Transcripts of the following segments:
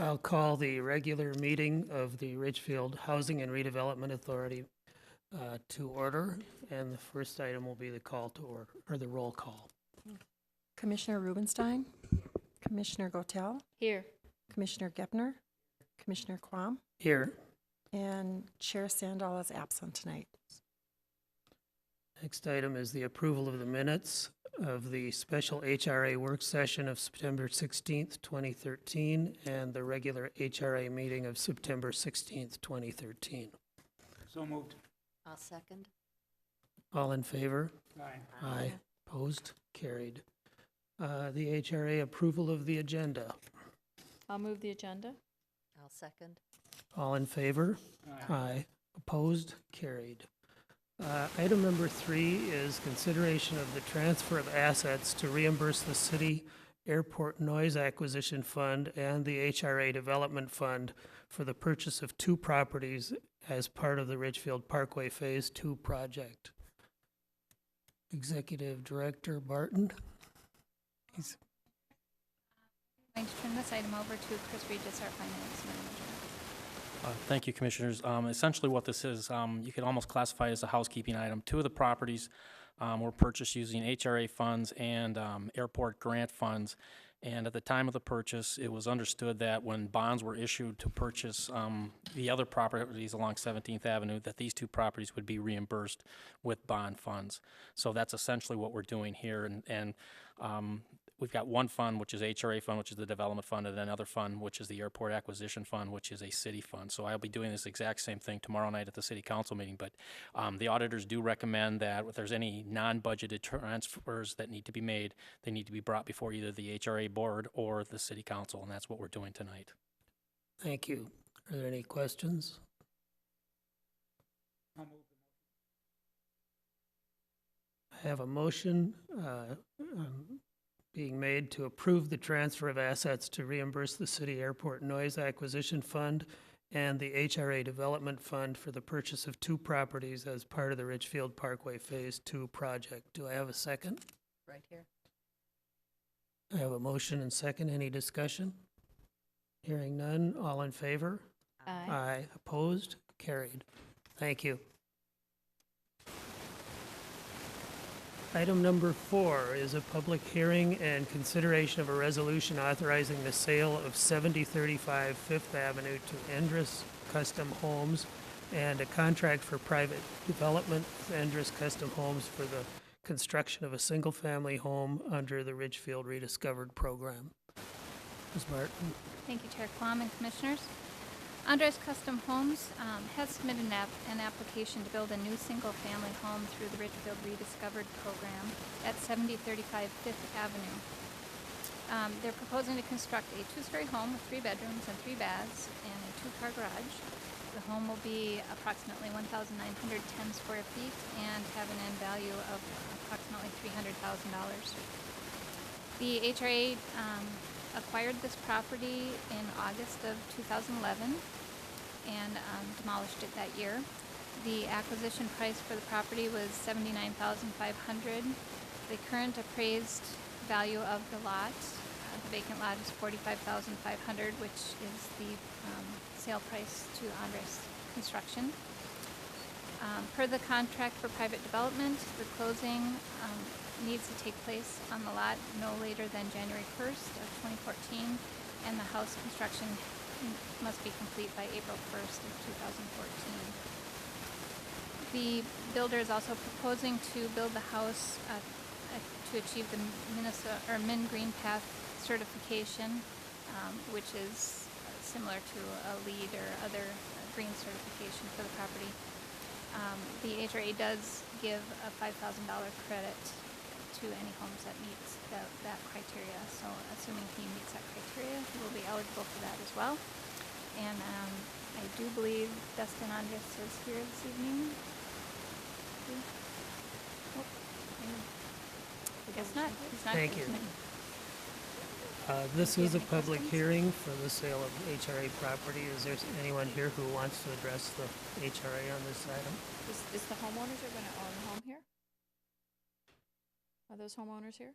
I'll call the regular meeting of the Richfield Housing and Redevelopment Authority to order, and the first item will be the call to order, or the roll call. Commissioner Rubenstein, Commissioner Gotel, Here. Commissioner Gepner, Commissioner Quam, Here. and Chair Sandal is absent tonight. Next item is the approval of the minutes of the special HRA work session of September 16th, 2013, and the regular HRA meeting of September 16th, 2013. So moved. I'll second. All in favor? Aye. Aye. Opposed? Carried. The HRA approval of the agenda. I'll move the agenda. I'll second. All in favor? Aye. Opposed? Carried. Item number 3 is consideration of the transfer of assets to reimburse the city airport noise acquisition fund and the HRA development fund for the purchase of 2 properties as part of the Richfield Parkway Phase 2 project. Executive Director Barton. He's I'm going to turn this item over to Chris Regis, our finance manager. Thank you, Commissioners. Essentially what this is, you could almost classify it as a housekeeping item. 2 of the properties were purchased using HRA funds and airport grant funds. And at the time of the purchase, it was understood that when bonds were issued to purchase the other properties along 17th Avenue, that these 2 properties would be reimbursed with bond funds. So that's essentially what we're doing here. And we've got one fund, which is HRA fund, which is the development fund, and another fund, which is the airport acquisition fund, which is a city fund. So I'll be doing this exact same thing tomorrow night at the city council meeting. But the auditors do recommend that if there's any non-budgeted transfers that need to be made, they need to be brought before either the HRA board or the city council, and that's what we're doing tonight. Thank you. Are there any questions? I'll move. I have a motion being made to approve the transfer of assets to reimburse the city airport noise acquisition fund and the HRA development fund for the purchase of 2 properties as part of the Richfield Parkway Phase 2 project. Do I have a second? Right here. I have a motion and second. Any discussion? Hearing none. All in favor? Aye. Aye. Opposed? Carried. Thank you. Item number 4 is a public hearing and consideration of a resolution authorizing the sale of 7035 Fifth Avenue to Andres Custom Homes and a contract for private development with Andres Custom Homes for the construction of a single-family home under the Richfield Rediscovered program. Ms. Martin. Thank you, Chair Quam and Commissioners. Andres Custom Homes has submitted an application to build a new single-family home through the Richfield Rediscovered program at 7035 Fifth Avenue. They're proposing to construct a 2-story home with 3 bedrooms and 3 baths and a 2-car garage. The home will be approximately 1,910 square feet and have an end value of approximately $300,000. The HRA acquired this property in August of 2011 and demolished it that year. The acquisition price for the property was $79,500. The current appraised value of the lot, the vacant lot, is $45,500, which is the sale price to Andres Construction. Per the contract for private development, the closing needs to take place on the lot no later than January 1st of 2014, and the house construction must be complete by April 1st of 2014. The builder is also proposing to build the house to achieve the Min Green Path certification, which is similar to a LEED or other green certification for the property. The HRA does give a $5,000 credit to any homes that meets that criteria. So assuming he meets that criteria, he will be eligible for that as well. And I do believe Dustin Andres is here this evening. Oh, I guess not. He's not Thank here you. tonight. This Do you is a have any public questions? hearing for the sale of HRA property. Is there anyone here who wants to address the HRA on this item? Is the homeowners are going to own a home here? Are those homeowners here?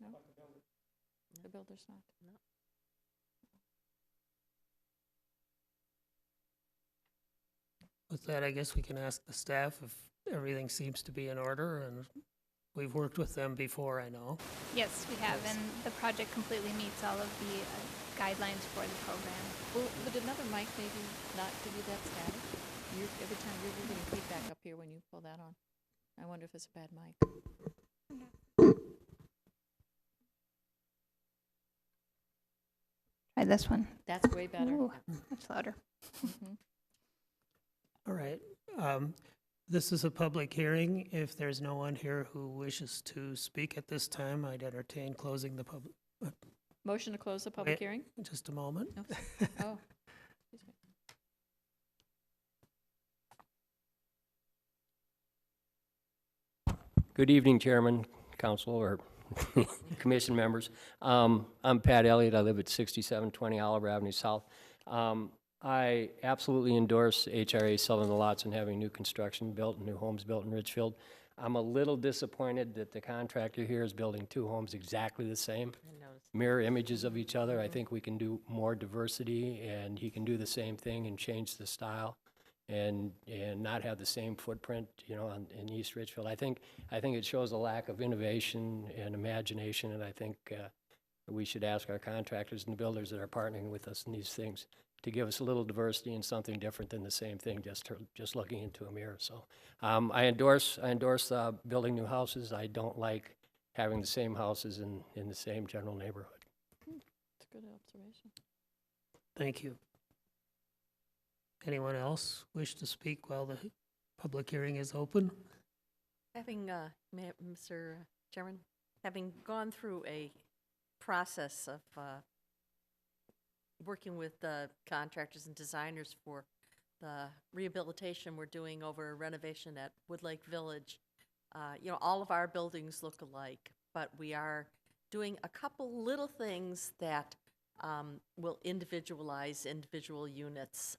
No? The builder's not? No. With that, I guess we can ask the staff if everything seems to be in order, and we've worked with them before, I know. Yes, we have, and the project completely meets all of the guidelines for the program. Would another mic maybe not give you that static? Every time you're getting feedback up here when you pull that on. I wonder if it's a bad mic. Try this one. That's way better. Ooh, much louder. Mhm. All right. This is a public hearing. If there's no one here who wishes to speak at this time, I'd entertain closing the public, Motion to close the public Wait. hearing? just a moment. No. Oh. Excuse me. Good evening, Chairman, Council, or Commission members. I'm Pat Elliot. I live at 6720 Oliver Avenue South. I absolutely endorse HRA selling the lots and having new construction built, new homes built in Richfield. I'm a little disappointed that the contractor here is building two homes exactly the same, mirror images of each other. I think we can do more diversity, and he can do the same thing and change the style and not have the same footprint, in East Richfield. I think it shows a lack of innovation and imagination, and I think we should ask our contractors and the builders that are partnering with us in these things to give us a little diversity and something different than the same thing, just looking into a mirror. So I endorse building new houses. I don't like having the same houses in the same general neighborhood. That's a good observation. Thank you. Anyone else wish to speak while the public hearing is open? Having, Mr. Chairman, having gone through a process of working with contractors and designers for the rehabilitation we're doing over a renovation at Woodlake Village, all of our buildings look alike, but we are doing a couple little things that will individualize individual units.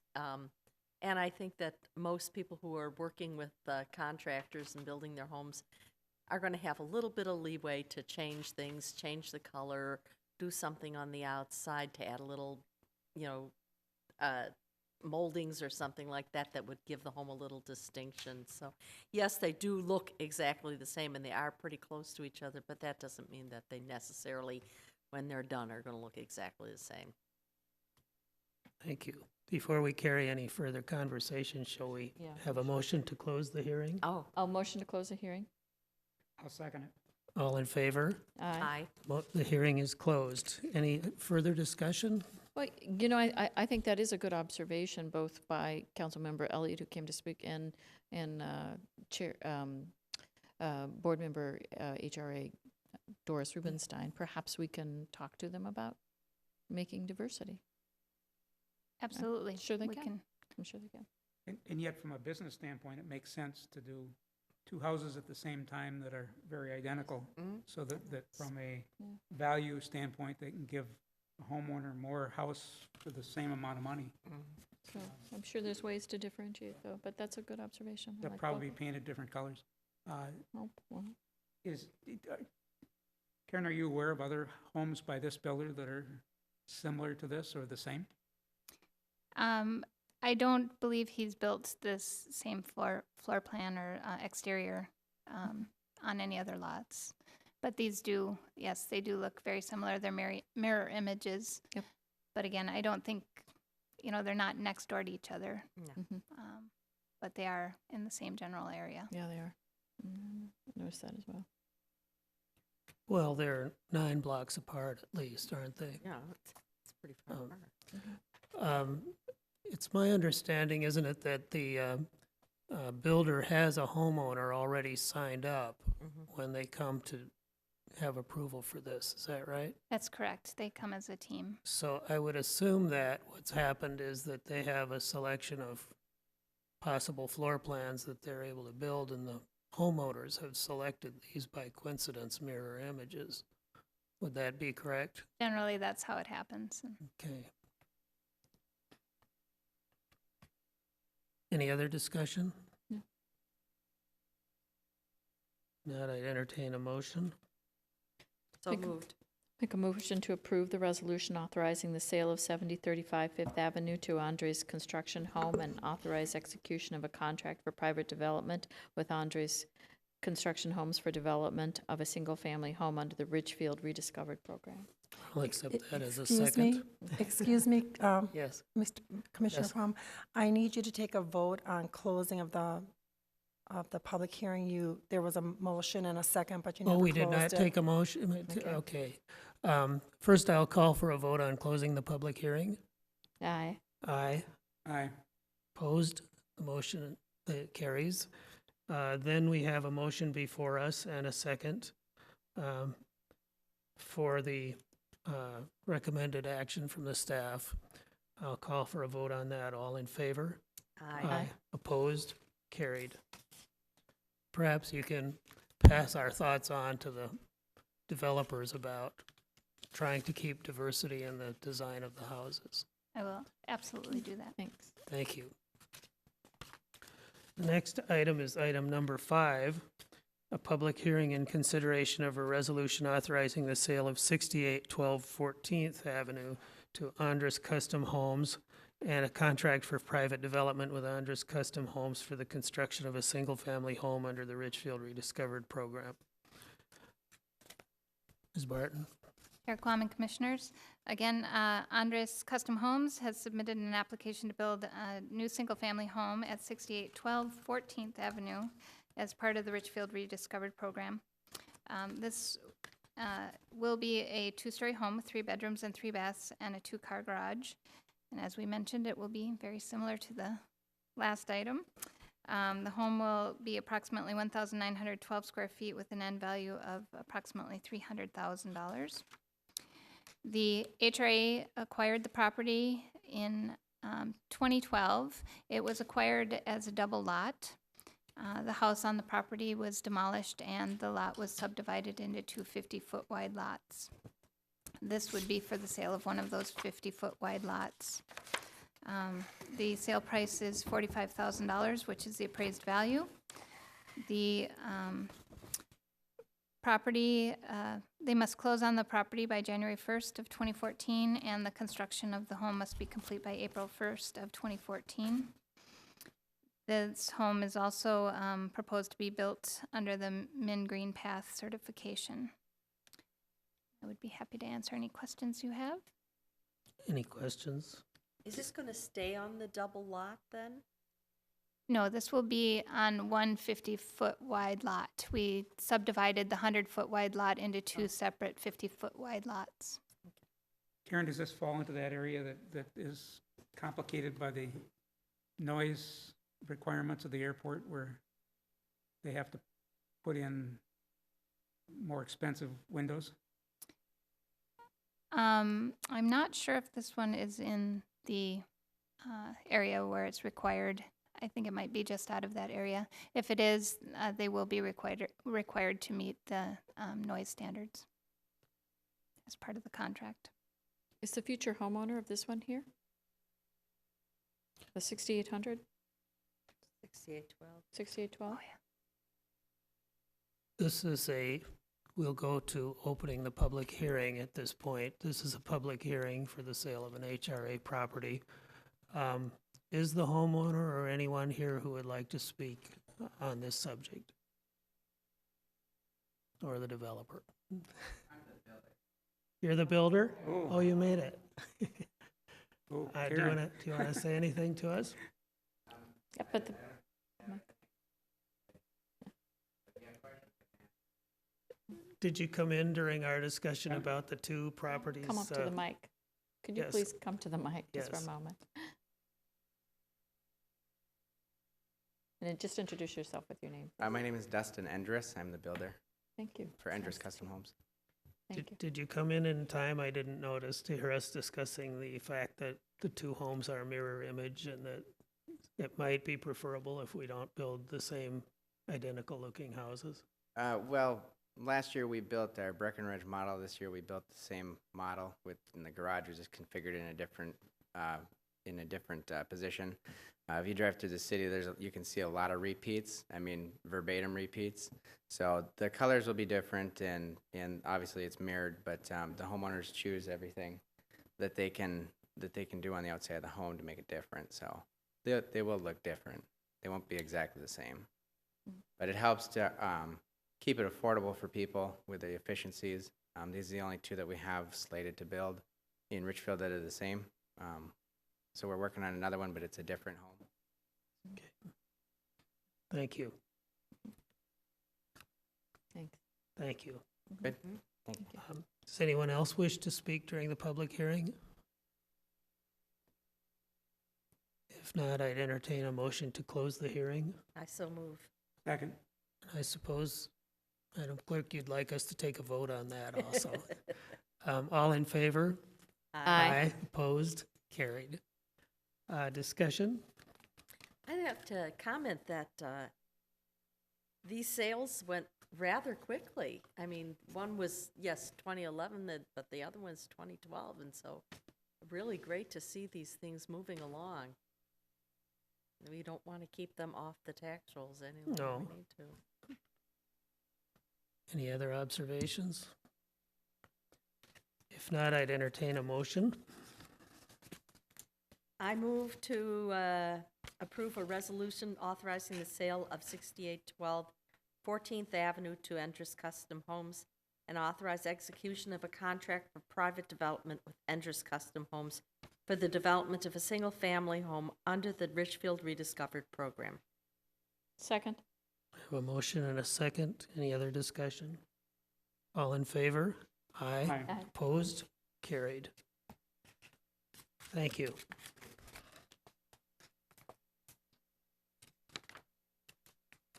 And I think that most people who are working with contractors and building their homes are going to have a little bit of leeway to change things, change the color, do something on the outside to add a little, moldings or something like that that would give the home a little distinction. So, yes, they do look exactly the same, and they are pretty close to each other, but that doesn't mean that they necessarily, when they're done, are going to look exactly the same. Thank you. Before we carry any further conversation, shall we Yeah. have a motion to close the hearing? Oh, Motion to close the hearing? I'll second it. All in favor? Aye. aye. The hearing is closed. Any further discussion? Well, I think that is a good observation, both by Councilmember Elliot, who came to speak, and Chair, Board Member HRA Doris Rubenstein. Perhaps we can talk to them about making diversity. Absolutely. Sure they We can. I'm sure they can. And yet, from a business standpoint, it makes sense to do two houses at the same time that are very identical, Mhm. so that from a Yeah. value standpoint, they can give a homeowner more house for the same amount of money. So I'm sure there's ways to differentiate, though, but that's a good observation. I They'll like probably be both. painted different colors. Oh, well, Karen, are you aware of other homes by this builder that are similar to this or the same? I don't believe he's built this same floor plan or exterior on any other lots. But these do, yes, they do look very similar. They're mirror images. Yep. But again, I don't think, they're not next door to each other, mhm. but they are in the same general area. Yeah, they are. I noticed that as well. Well, they're 9 blocks apart at least, aren't they? Yeah, it's pretty far Oh. apart. It's my understanding, isn't it, that the builder has a homeowner already signed up Mhm. when they come to have approval for this, is that right? That's correct. They come as a team. So I would assume that what's happened is that they have a selection of possible floor plans that they're able to build, and the homeowners have selected these by coincidence mirror images. Would that be correct? Generally, that's how it happens. Okay. Any other discussion? No. Not, I'd entertain a motion. So Make a- moved. Make a motion to approve the resolution authorizing the sale of 7035 Fifth Avenue to Andres Construction Home and authorize execution of a contract for private development with Andres Construction Homes for development of a single-family home under the Richfield Rediscovered Program. I'll accept that as a Excuse second. me, excuse me, Yes. Mr. Commissioner Yes. Crom, I need you to take a vote on closing of the public hearing. There was a motion and a second, but you never Oh, we closed did not it. take a motion? Okay. First, I'll call for a vote on closing the public hearing. Aye. Aye. Aye. Opposed? The motion carries. Then we have a motion before us and a second for the recommended action from the staff. I'll call for a vote on that. All in favor? Aye. Opposed? Carried. Perhaps you can pass our thoughts on to the developers about trying to keep diversity in the design of the houses. I will absolutely do that. Thanks. Thank you. The next item is item number 5, a public hearing in consideration of a resolution authorizing the sale of 6812 14th Avenue to Andres Custom Homes and a contract for private development with Andres Custom Homes for the construction of a single-family home under the Richfield Rediscovered Program. Ms. Barton? Mayor Quam and Commissioners, again, Andres Custom Homes has submitted an application to build a new single-family home at 6812 14th Avenue as part of the Richfield Rediscovered Program. This will be a 2-story home with 3 bedrooms and 3 baths and a 2-car garage. And as we mentioned, it will be very similar to the last item. The home will be approximately 1,912 square feet with an end value of approximately $300,000. The HRA acquired the property in 2012. It was acquired as a double lot. The house on the property was demolished and the lot was subdivided into 2 50-foot wide lots. This would be for the sale of one of those 50-foot wide lots. The sale price is $45,000, which is the appraised value. The property, they must close on the property by January 1st of 2014, and the construction of the home must be complete by April 1st of 2014. This home is also proposed to be built under the Min Green Path certification. I would be happy to answer any questions you have. Any questions? Is this going to stay on the double lot then? No, this will be on one 50-foot wide lot. We subdivided the 100-foot wide lot into 2 separate 50-foot wide lots. Karen, does this fall into that area that is complicated by the noise requirements of the airport where they have to put in more expensive windows? I'm not sure if this one is in the area where it's required. I think it might be just out of that area. If it is, they will be required to meet the noise standards as part of the contract. Is the future homeowner of this one here? The 6800? 6812. 6812? This is we'll go to opening the public hearing at this point. This is a public hearing for the sale of an HRA property. Is the homeowner or anyone here who would like to speak on this subject? Or the developer? I'm the builder. You're the builder? Oh, you made it. Oh, Do you want to say anything to us? Yeah, but the, Did you come in during our discussion about the 2 properties? come up to the mic. Could you yes. please come to the mic just for Yes. a moment? And then just introduce yourself with your name. My name is Dustin Andres. I'm the builder Thank you. for Andres Nice. Custom Homes. Thank you. Did you come in time? I didn't notice to hear us discussing the fact that the 2 homes are mirror image and that it might be preferable if we don't build the same identical looking houses. Well, last year we built our Breckenridge model. This year we built the same model and the garage was just configured in a different in a different position. If you drive through the city, you can see a lot of repeats. I mean, verbatim repeats. So the colors will be different, and obviously it's mirrored, but the homeowners choose everything that they can do on the outside of the home to make it different. So they will look different. They won't be exactly the same. But it helps to keep it affordable for people with the efficiencies. These are the only two that we have slated to build in Richfield that are the same. So we're working on another one, but it's a different home. Thank you. Thanks. Thank you. Good. Does anyone else wish to speak during the public hearing? If not, I'd entertain a motion to close the hearing. I so move. Second. I suppose, Madam Clerk, you'd like us to take a vote on that also. All in favor? Aye. Opposed? Carried. Discussion? I'd have to comment that these sales went rather quickly. I mean, one was, yes, 2011, but the other one's 2012, and so really great to see these things moving along. We don't want to keep them off the tax rolls any longer No. than we need to. Any other observations? If not, I'd entertain a motion. I move to approve a resolution authorizing the sale of 6812 14th Avenue to Andres Custom Homes and authorize execution of a contract for private development with Andres Custom Homes for the development of a single-family home under the Richfield Rediscovered program. Second. I have a motion and a second. Any other discussion? All in favor? Aye. Aye. Aye. Opposed? Carried. Thank you.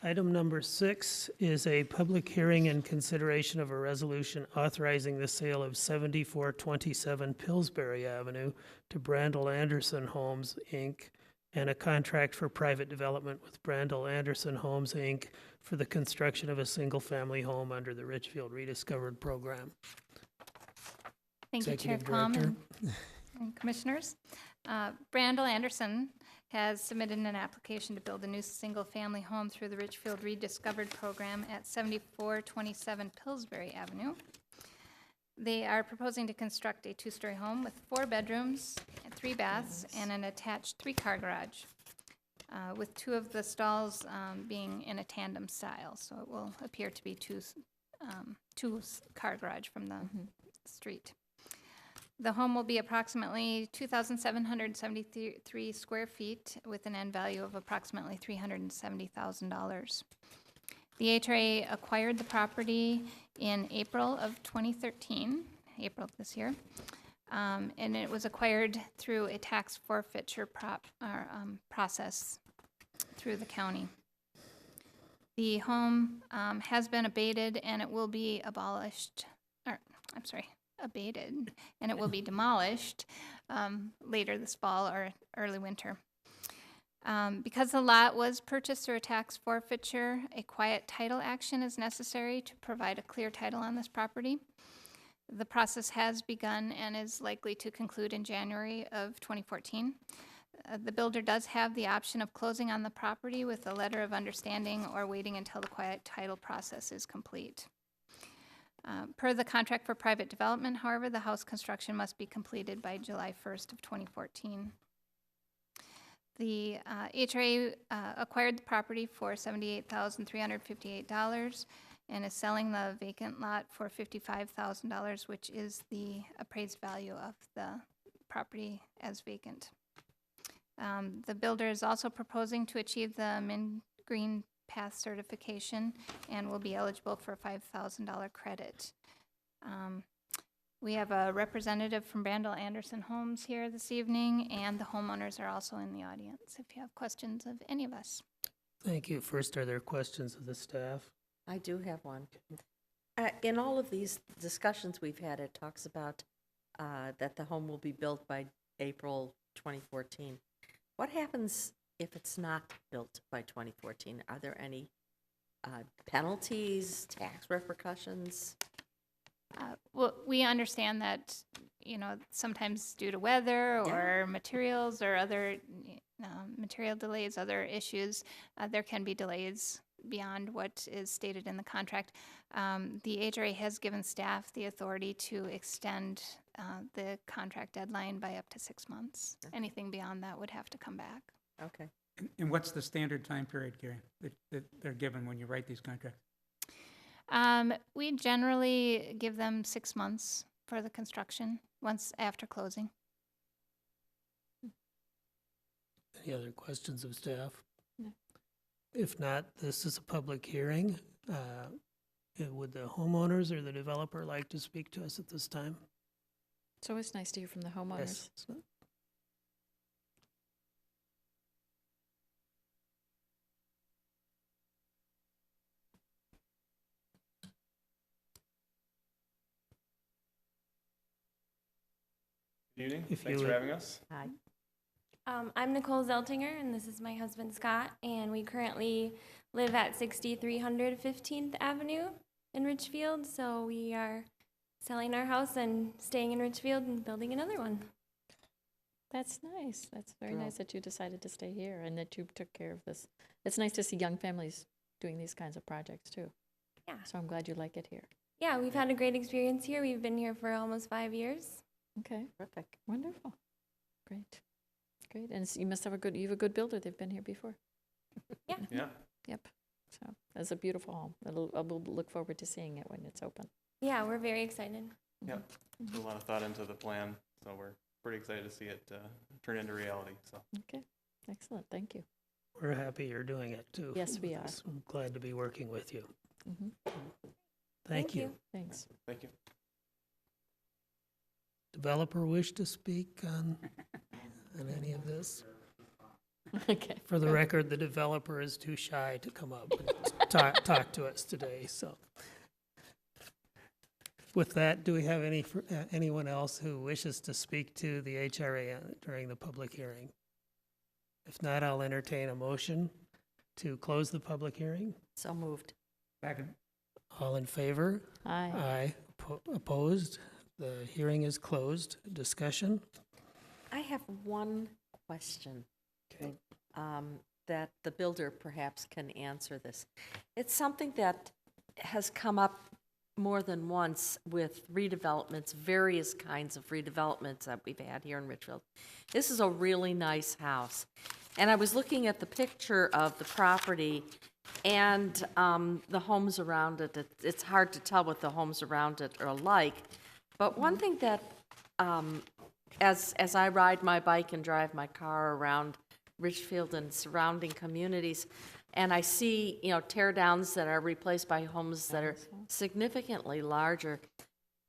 Item number 6 is a public hearing and consideration of a resolution authorizing the sale of 7427 Pillsbury Avenue to Brandel Anderson Homes, Inc., and a contract for private development with Brandel Anderson Homes, Inc. for the construction of a single-family home under the Richfield Rediscovered program. Thank you, Chair Executive Plum Director. and Commissioners. Brandel Anderson has submitted an application to build a new single-family home through the Richfield Rediscovered program at 7427 Pillsbury Avenue. They are proposing to construct a two-story home with 4 bedrooms, and 3 baths, and an attached 3-car garage, with 2 of the stalls being in a tandem style, so it will appear to be two-car garage from the street. The home will be approximately 2,773 square feet with an end value of approximately $370,000. The HRA acquired the property in April of 2013, April of this year, and it was acquired through a tax forfeiture process through the county. The home has been abated and it will be abated, and it will be demolished later this fall or early winter. Because the lot was purchased through a tax forfeiture, a quiet title action is necessary to provide a clear title on this property. The process has begun and is likely to conclude in January of 2014. The builder does have the option of closing on the property with a letter of understanding or waiting until the quiet title process is complete. Per the contract for private development, however, the house construction must be completed by July 1st of 2014. The HRA acquired the property for $78,358 and is selling the vacant lot for $55,000, which is the appraised value of the property as vacant. The builder is also proposing to achieve the Mint Green Path certification and will be eligible for a $5,000 credit. We have a representative from Brandel Anderson Homes here this evening, and the homeowners are also in the audience if you have questions of any of us. Thank you. First, are there questions of the staff? I do have one. In all of these discussions we've had, it talks about that the home will be built by April 2014. What happens if it's not built by 2014? Are there any penalties, tax repercussions? Well, we understand that sometimes due to weather or materials or other material delays, other issues, there can be delays beyond what is stated in the contract. The HRA has given staff the authority to extend the contract deadline by up to 6 months. Anything beyond that would have to come back. Okay. And what's the standard time period, Gary, that they're given when you write these contracts? We generally give them 6 months for the construction, once after closing. Any other questions of staff? No. If not, this is a public hearing. Would the homeowners or the developer like to speak to us at this time? It's always nice to hear from the homeowners. Yes. Good evening. If Thanks you for would- having us. Hi. I'm Nicole Zeltinger, and this is my husband Scott, and we currently live at 6300 15th Avenue in Richfield, so we are selling our house and staying in Richfield and building another one. That's nice. That's very Cool. nice that you decided to stay here and that you took care of this. It's nice to see young families doing these kinds of projects too. Yeah. So I'm glad you like it here. Yeah, we've had a great experience here. We've been here for almost 5 years. Okay, Terrific. wonderful. Great. Great. And you must have you have a good builder. They've been here before. Yeah. Yep. So that's a beautiful home. I will look forward to seeing it when it's open. Yeah, we're very excited. Yep. There's a lot of thought into the plan, so we're pretty excited to see it turn into reality. So Okay. Excellent. Thank you. We're happy you're doing it too. Yes, we are. I'm glad to be working with you. Hmm. Thank you. Thanks. thank you. Developer wish to speak on any of this? Okay. For the record, the developer is too shy to come up and talk to us today, so. With that, do we have anyone else who wishes to speak to the HRA during the public hearing? If not, I'll entertain a motion to close the public hearing. So moved. Second. All in favor? Aye. Aye. Opposed? The hearing is closed. Discussion? I have one question. Okay. That the builder perhaps can answer this. It's something that has come up more than once with redevelopments, various kinds of redevelopments that we've had here in Richfield. This is a really nice house. And I was looking at the picture of the property and the homes around it. It's hard to tell what the homes around it are like. But one thing that, as I ride my bike and drive my car around Richfield and surrounding communities, and I see, tear downs that are replaced by homes that are significantly larger,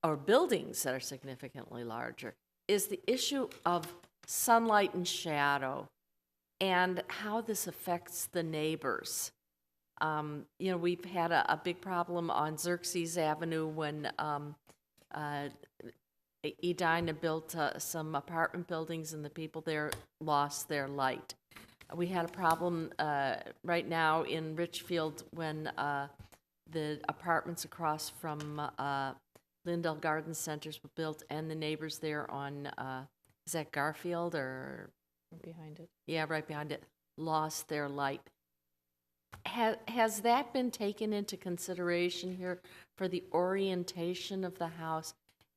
or buildings that are significantly larger, is the issue of sunlight and shadow and how this affects the neighbors. We've had a big problem on Xerxes Avenue when Edina built some apartment buildings and the people there lost their light. We had a problem right now in Richfield when the apartments across from Lindell Garden Centers were built and the neighbors there on, is that Garfield or? Behind it. Yeah, right behind it, lost their light. Has that been taken into consideration here for the orientation of the house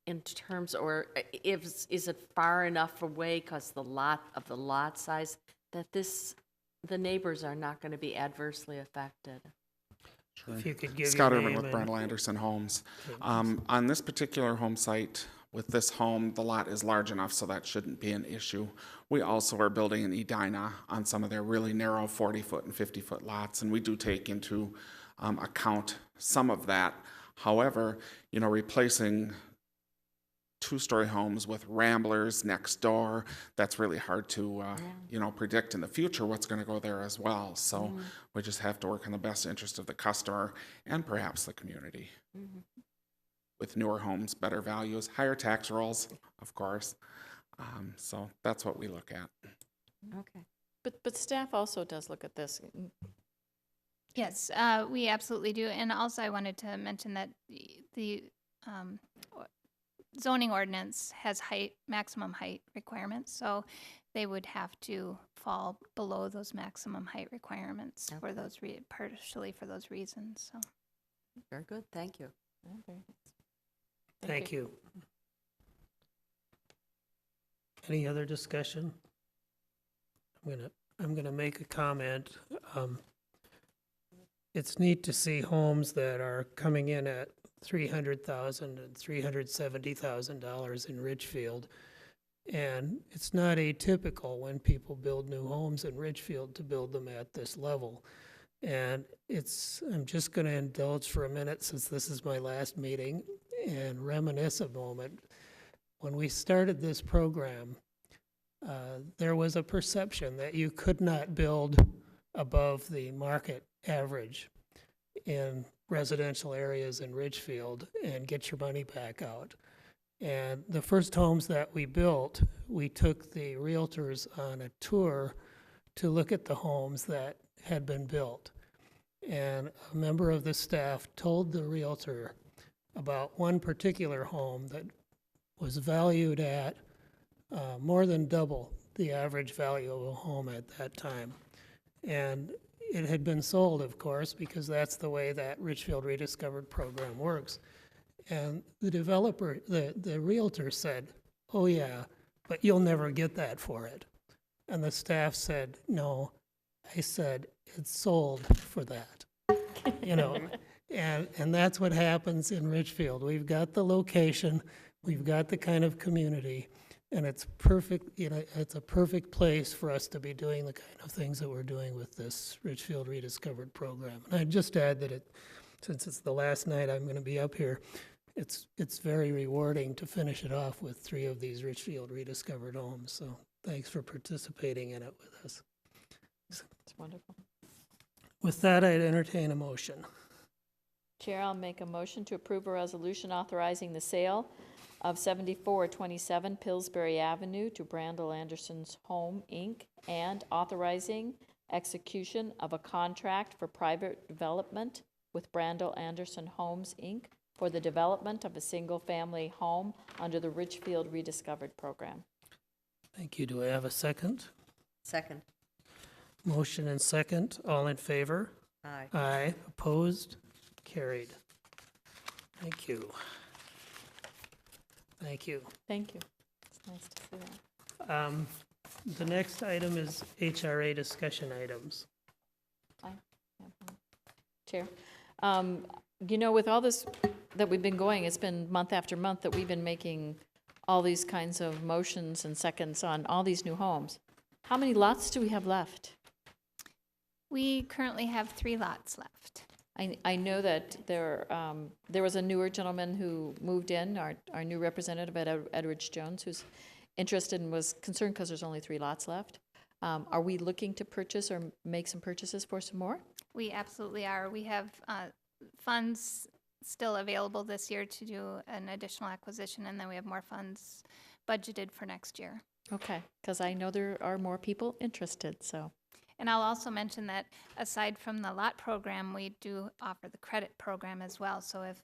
in terms, or is it far enough away because the lot size that the neighbors are not going to be adversely affected? Sure. If you could give Scott your Irvin name with and- Brandel Anderson Homes. Okay. On this particular home site, with this home, the lot is large enough, so that shouldn't be an issue. We also are building in Edina on some of their really narrow 40-foot and 50-foot lots, and we do take into account some of that. However, replacing two-story homes with ramblers next door, that's really hard to, predict in the future what's going to go there as well. So we just have to work in the best interest of the customer and perhaps the community. Mm-hmm. With newer homes, better values, higher tax rolls, of course. So that's what we look at. Okay. But staff also does look at this. Yes, we absolutely do. And also I wanted to mention that the zoning ordinance has maximum height requirements, so they would have to fall below those maximum height requirements for those, partially for those reasons, so. Very good, thank you. Yeah, very nice. Thank you. Any other discussion? I'm gonna make a comment. It's neat to see homes that are coming in at $300,000 and $370,000 in Richfield. And it's not atypical when people build new homes in Richfield to build them at this level. And I'm just gonna indulge for a minute, since this is my last meeting, and reminisce a moment. When we started this program, there was a perception that you could not build above the market average in residential areas in Richfield and get your money back out. And the first homes that we built, we took the realtors on a tour to look at the homes that had been built. And a member of the staff told the realtor about one particular home that was valued at more than double the average value of a home at that time. And it had been sold, of course, because that's the way that Richfield Rediscovered program works. And the developer, the realtor said, "Oh yeah, but you'll never get that for it." And the staff said, "No, I said it's sold for that." You know, and that's what happens in Richfield. We've got the location, we've got the kind of community, and it's perfect, you know, it's a perfect place for us to be doing the kind of things that we're doing with this Richfield Rediscovered program. And I'd just add that since it's the last night I'm going to be up here, it's very rewarding to finish it off with 3 of these Richfield Rediscovered homes. So thanks for participating in it with us. It's wonderful. With that, I'd entertain a motion. Chair, I'll make a motion to approve a resolution authorizing the sale of 7427 Pillsbury Avenue to Brandel Anderson's Home, Inc., and authorizing execution of a contract for private development with Brandel Anderson Homes, Inc., for the development of a single-family home under the Richfield Rediscovered program. Thank you. Do I have a second? Second. Motion and second. All in favor? Aye. Aye. Opposed? Carried. Thank you. Thank you. Thank you. It's nice to see that. The next item is HRA discussion items. Chair, you know, with all this that we've been going, it's been month after month that we've been making all these kinds of motions and seconds on all these new homes. How many lots do we have left? We currently have 3 lots left. I know that there was a newer gentleman who moved in, our new representative at Edwards Jones, who's interested and was concerned because there's only 3 lots left. Are we looking to purchase or make some purchases for some more? We absolutely are. We have funds still available this year to do an additional acquisition, and then we have more funds budgeted for next year. Okay, because I know there are more people interested, so. And I'll also mention that aside from the lot program, we do offer the credit program as well. So if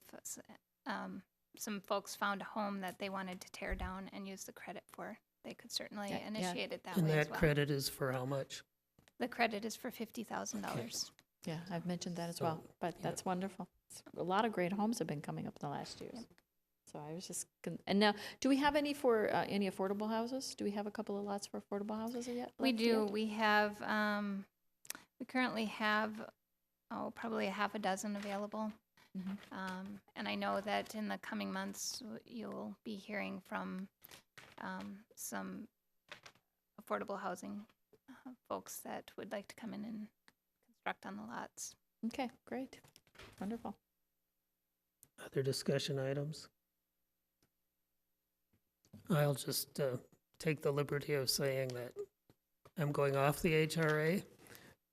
some folks found a home that they wanted to tear down and use the credit for, they could certainly initiate it that And way as that well. credit is for how much? The credit is for $50,000. Yeah, I've mentioned that as So, well, but that's wonderful. A lot of great homes have been coming up in the last years. So I was just, and now, do we have any for any affordable houses? Do we have a couple of lots for affordable houses yet? We left do. yet? We have, we currently have, probably a half a dozen available. And I know that in the coming months, you'll be hearing from some affordable housing folks that would like to come in and construct on the lots. Okay, great, wonderful. Other discussion items? I'll just take the liberty of saying that I'm going off the HRA,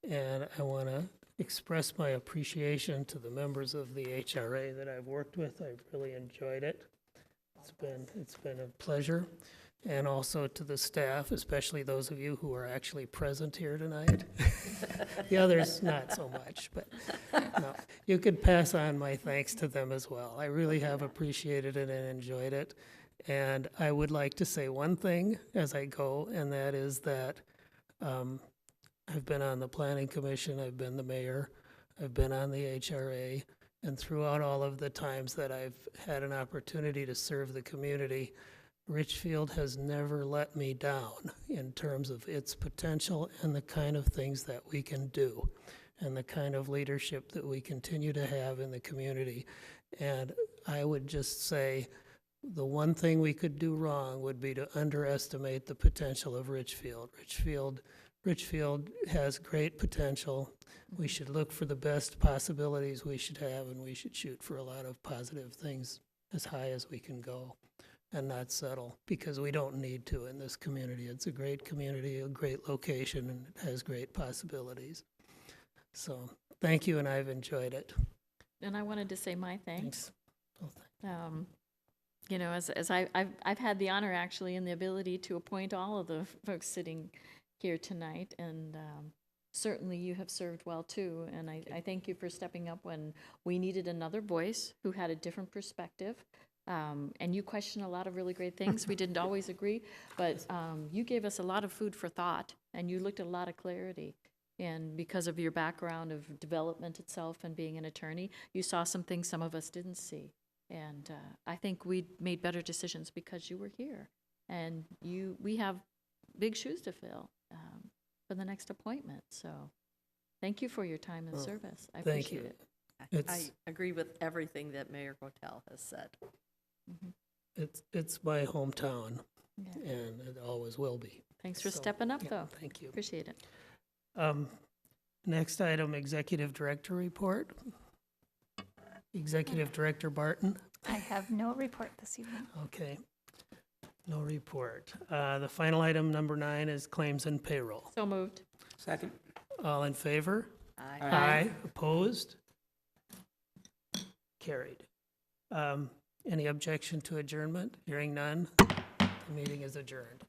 and I want to express my appreciation to the members of the HRA that I've worked with. I've really enjoyed it. It's been a pleasure. And also to the staff, especially those of you who are actually present here tonight. The others, not so much, but no, you could pass on my thanks to them as well. I really have appreciated it and enjoyed it. And I would like to say one thing as I go, and that is that I've been on the Planning Commission, I've been the mayor, I've been on the HRA, and throughout all of the times that I've had an opportunity to serve the community, Richfield has never let me down in terms of its potential and the kind of things that we can do and the kind of leadership that we continue to have in the community. And I would just say the one thing we could do wrong would be to underestimate the potential of Richfield. Richfield has great potential. We should look for the best possibilities we should have, and we should shoot for a lot of positive things as high as we can go and not settle, because we don't need to in this community. It's a great community, a great location, and it has great possibilities. So thank you, and I've enjoyed it. And I wanted to say my thanks. Well, You know, as I've had the honor actually and the ability to appoint all of the folks sitting here tonight, and certainly you have served well too. And I thank you for stepping up when we needed another voice who had a different perspective. And you questioned a lot of really great things. We didn't always agree, but you gave us a lot of food for thought, and you looked at a lot of clarity. And because of your background of development itself and being an attorney, you saw some things some of us didn't see. And I think we made better decisions because you were here. And we have big shoes to fill for the next appointment. So thank you for your time and service. I thank appreciate you. it. I agree with everything that Mayor Gotel has said. It's my hometown, Yeah. and it always will be. Thanks for So, stepping up, yeah, though. Thank you. Appreciate it. Next item, Executive Director Report. Executive Director Barton. I have no report this evening. Okay. No report. The final item, number 9, is Claims and Payroll. So moved. Second? All in favor? Aye. Aye. Opposed? Carried. Any objection to adjournment? Hearing none, the meeting is adjourned.